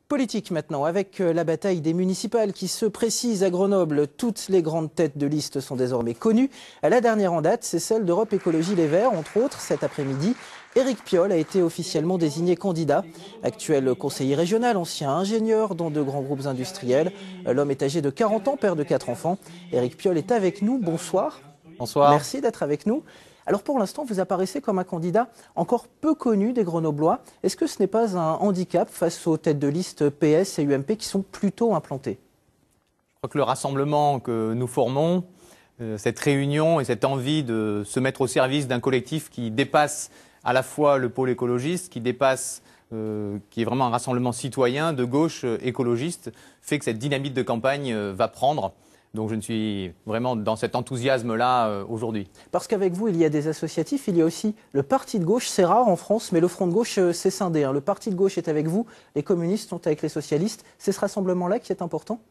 Politique maintenant, avec la bataille des municipales qui se précise à Grenoble. Toutes les grandes têtes de liste sont désormais connues. La dernière en date, c'est celle d'Europe Écologie Les Verts. Entre autres, cet après-midi, Éric Piolle a été officiellement désigné candidat. Actuel conseiller régional, ancien ingénieur dans de grands groupes industriels. L'homme est âgé de 40 ans, père de 4 enfants. Éric Piolle est avec nous. Bonsoir. Bonsoir. Merci d'être avec nous. Alors pour l'instant, vous apparaissez comme un candidat encore peu connu des Grenoblois. Est-ce que ce n'est pas un handicap face aux têtes de liste PS et UMP qui sont plutôt implantées? Je crois que le rassemblement que nous formons, cette réunion et cette envie de se mettre au service d'un collectif qui dépasse à la fois le pôle écologiste, qui est vraiment un rassemblement citoyen de gauche écologiste, fait que cette dynamique de campagne va prendre. Donc je ne suis vraiment dans cet enthousiasme-là aujourd'hui. Parce qu'avec vous, il y a des associatifs, il y a aussi le parti de gauche. C'est rare en France, mais le Front de gauche s'est scindé. Le parti de gauche est avec vous, les communistes sont avec les socialistes. C'est ce rassemblement-là qui est important?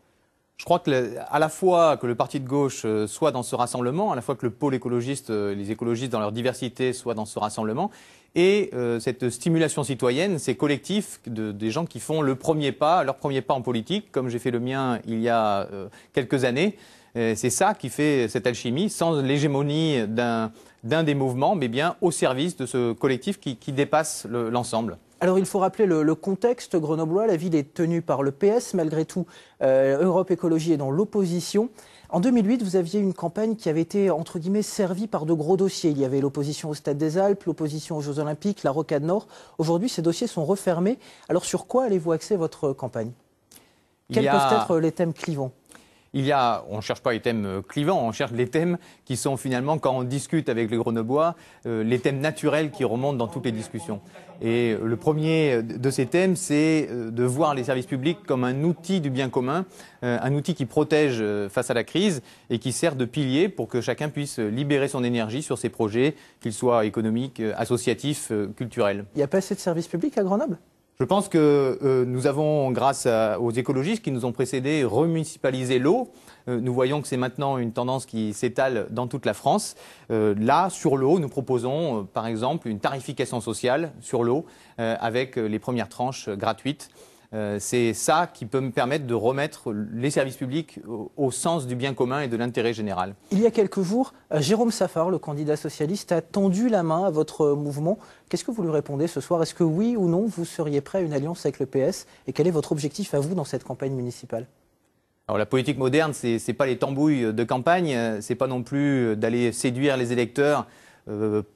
Je crois que à la fois que le parti de gauche soit dans ce rassemblement, à la fois que le pôle écologiste, les écologistes dans leur diversité soient dans ce rassemblement, et cette stimulation citoyenne, ces collectifs des gens qui font leur premier pas en politique, comme j'ai fait le mien il y a quelques années. C'est ça qui fait cette alchimie, sans l'hégémonie d'un des mouvements, mais bien au service de ce collectif qui dépasse l'ensemble. Alors il faut rappeler le contexte grenoblois. La ville est tenue par le PS. Malgré tout, Europe Écologie est dans l'opposition. En 2008, vous aviez une campagne qui avait été, entre guillemets, servie par de gros dossiers. Il y avait l'opposition au Stade des Alpes, l'opposition aux Jeux Olympiques, la Rocade Nord. Aujourd'hui, ces dossiers sont refermés. Alors sur quoi allez-vous axer votre campagne? Quels peuvent être les thèmes clivants? On ne cherche pas les thèmes clivants, on cherche les thèmes qui sont finalement, quand on discute avec les Grenoblois, les thèmes naturels qui remontent dans toutes les discussions. Et le premier de ces thèmes, c'est de voir les services publics comme un outil du bien commun, un outil qui protège face à la crise et qui sert de pilier pour que chacun puisse libérer son énergie sur ses projets, qu'ils soient économiques, associatifs, culturels. Il n'y a pas assez de services publics à Grenoble? Je pense que nous avons, grâce aux écologistes qui nous ont précédés, remunicipalisé l'eau. Nous voyons que c'est maintenant une tendance qui s'étale dans toute la France. Là, sur l'eau, nous proposons, par exemple, une tarification sociale sur l'eau avec les premières tranches gratuites. C'est ça qui peut me permettre de remettre les services publics au sens du bien commun et de l'intérêt général. Il y a quelques jours, Jérôme Safar, le candidat socialiste, a tendu la main à votre mouvement. Qu'est-ce que vous lui répondez ce soir? Est-ce que oui ou non, vous seriez prêt à une alliance avec le PS? Et quel est votre objectif à vous dans cette campagne municipale? Alors la politique moderne, c'est pas les tambouilles de campagne, c'est pas non plus d'aller séduire les électeurs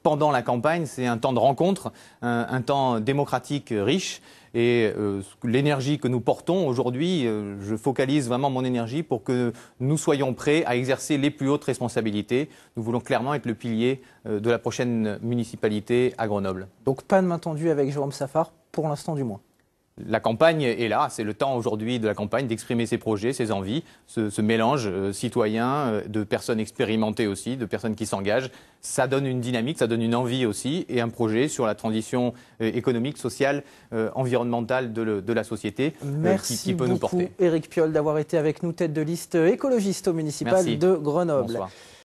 pendant la campagne, c'est un temps de rencontre, un temps démocratique riche. Et l'énergie que nous portons aujourd'hui, je focalise vraiment mon énergie pour que nous soyons prêts à exercer les plus hautes responsabilités. Nous voulons clairement être le pilier de la prochaine municipalité à Grenoble. Donc pas de main tendue avec Jérôme Safar, pour l'instant du moins. La campagne est là, c'est le temps aujourd'hui de la campagne d'exprimer ses projets, ses envies, ce mélange citoyen de personnes expérimentées aussi, de personnes qui s'engagent. Ça donne une dynamique, ça donne une envie aussi et un projet sur la transition économique, sociale, environnementale de la société qui peut nous porter. Merci beaucoup Éric Piolle d'avoir été avec nous, tête de liste écologiste au municipal de Grenoble. Bonsoir.